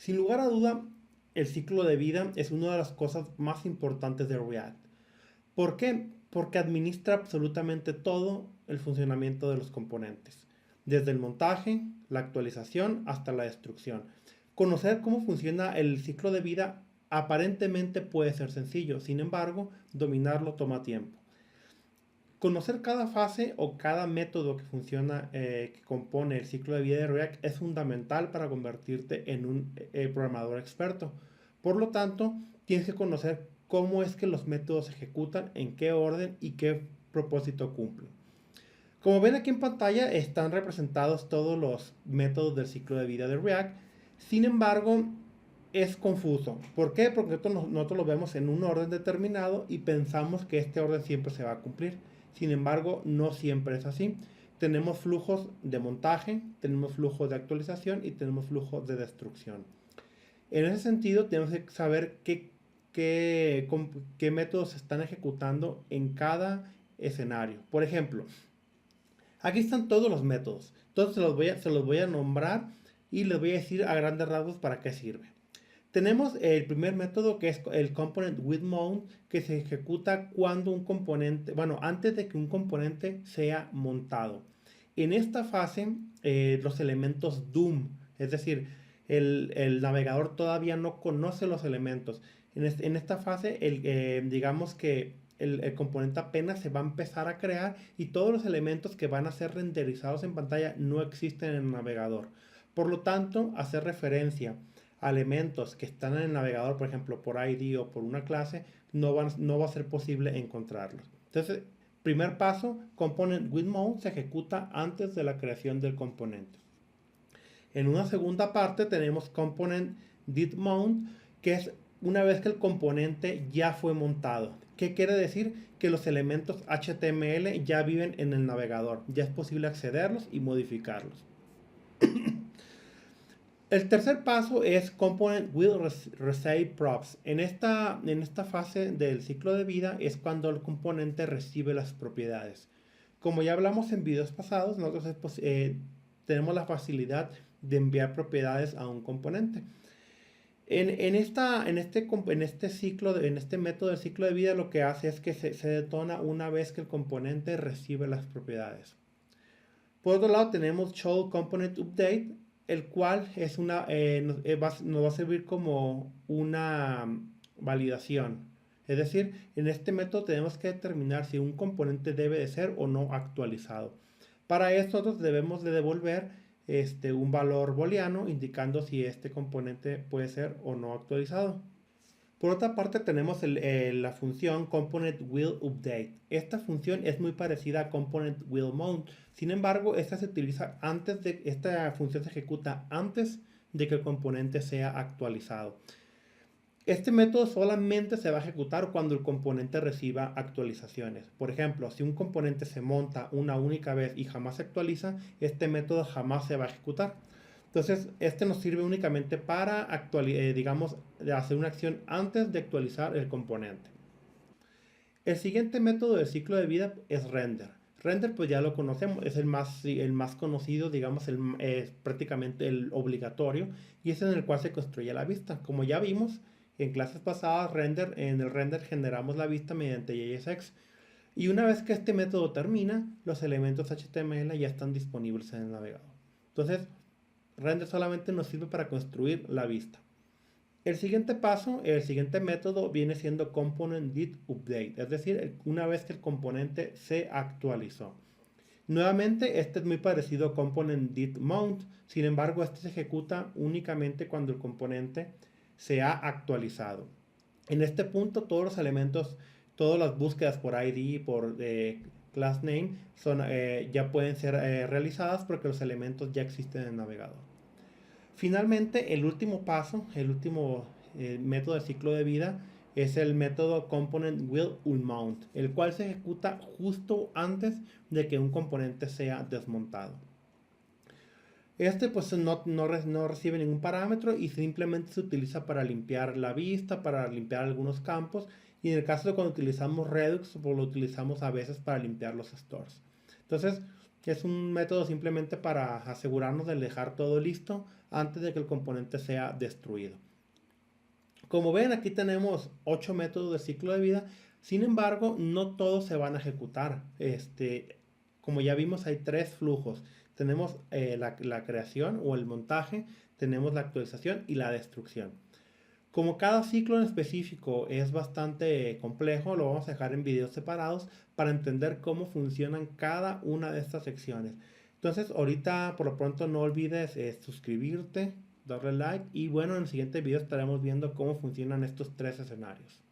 Sin lugar a duda, el ciclo de vida es una de las cosas más importantes de React. ¿Por qué? Porque administra absolutamente todo el funcionamiento de los componentes, desde el montaje, la actualización hasta la destrucción. Conocer cómo funciona el ciclo de vida aparentemente puede ser sencillo, sin embargo, dominarlo toma tiempo. Conocer cada fase o cada método que funciona, que compone el ciclo de vida de React es fundamental para convertirte en un programador experto. Por lo tanto, tienes que conocer cómo es que los métodos se ejecutan, en qué orden y qué propósito cumplen. Como ven aquí en pantalla están representados todos los métodos del ciclo de vida de React. Sin embargo, es confuso. ¿Por qué? Porque nosotros lo vemos en un orden determinado y pensamos que este orden siempre se va a cumplir. Sin embargo, no siempre es así. Tenemos flujos de montaje, tenemos flujos de actualización y tenemos flujos de destrucción. En ese sentido, tenemos que saber qué métodos se están ejecutando en cada escenario. Por ejemplo, aquí están todos los métodos. Entonces se los voy a nombrar y les voy a decir a grandes rasgos para qué sirve. Tenemos el primer método que es el component with mount, que se ejecuta cuando un componente, bueno, antes de que un componente sea montado. En esta fase, los elementos DOM, es decir, el navegador todavía no conoce los elementos. En esta fase, digamos que el componente apenas se va a empezar a crear y todos los elementos que van a ser renderizados en pantalla no existen en el navegador. Por lo tanto, hacer referencia a elementos que están en el navegador, por ejemplo, por ID o por una clase, no va a ser posible encontrarlos. Entonces, primer paso, component with mount se ejecuta antes de la creación del componente. En una segunda parte tenemos component did mount, que es una vez que el componente ya fue montado. ¿Qué quiere decir? Que los elementos HTML ya viven en el navegador, ya es posible accederlos y modificarlos. El tercer paso es Component will receive props. En esta fase del ciclo de vida es cuando el componente recibe las propiedades. Como ya hablamos en videos pasados, nosotros tenemos la facilidad de enviar propiedades a un componente. En este método del ciclo de vida, lo que hace es que se detona una vez que el componente recibe las propiedades. Por otro lado tenemos show component update, el cual es nos va a servir como una validación. Es decir, en este método tenemos que determinar si un componente debe de ser o no actualizado. Para esto nosotros debemos de devolver un valor booleano indicando si este componente puede ser o no actualizado. Por otra parte tenemos la función component will update. Esta función es muy parecida a component will mount. Sin embargo, esta función se ejecuta antes de que el componente sea actualizado. Este método solamente se va a ejecutar cuando el componente reciba actualizaciones. Por ejemplo, si un componente se monta una única vez y jamás se actualiza, este método jamás se va a ejecutar. Entonces, este nos sirve únicamente para digamos, hacer una acción antes de actualizar el componente. El siguiente método del ciclo de vida es render. Render, pues ya lo conocemos, es el más conocido, digamos, es prácticamente el obligatorio y es en el cual se construye la vista. Como ya vimos en clases pasadas, en el render generamos la vista mediante JSX. Y una vez que este método termina, los elementos HTML ya están disponibles en el navegador. Entonces, render solamente nos sirve para construir la vista. El siguiente método viene siendo component did update, es decir, una vez que el componente se actualizó. Nuevamente, este es muy parecido a component did mount, sin embargo, este se ejecuta únicamente cuando el componente se ha actualizado. En este punto, todos los elementos, todas las búsquedas por ID, por class name, ya pueden ser realizadas porque los elementos ya existen en el navegador. Finalmente, el último paso, el último método de ciclo de vida es el método component will unmount, el cual se ejecuta justo antes de que un componente sea desmontado. Este pues no recibe ningún parámetro y simplemente se utiliza para limpiar la vista, para limpiar algunos campos, y en el caso de cuando utilizamos Redux, pues lo utilizamos a veces para limpiar los stores. Entonces, es un método simplemente para asegurarnos de dejar todo listo antes de que el componente sea destruido. Como ven, aquí tenemos 8 métodos de ciclo de vida. Sin embargo, no todos se van a ejecutar. Como ya vimos, hay 3 flujos. Tenemos la creación o el montaje, tenemos la actualización y la destrucción. Como cada ciclo en específico es bastante complejo, lo vamos a dejar en videos separados para entender cómo funcionan cada una de estas secciones. Entonces, ahorita por lo pronto no olvides suscribirte, darle like y bueno, en el siguiente video estaremos viendo cómo funcionan estos 3 escenarios.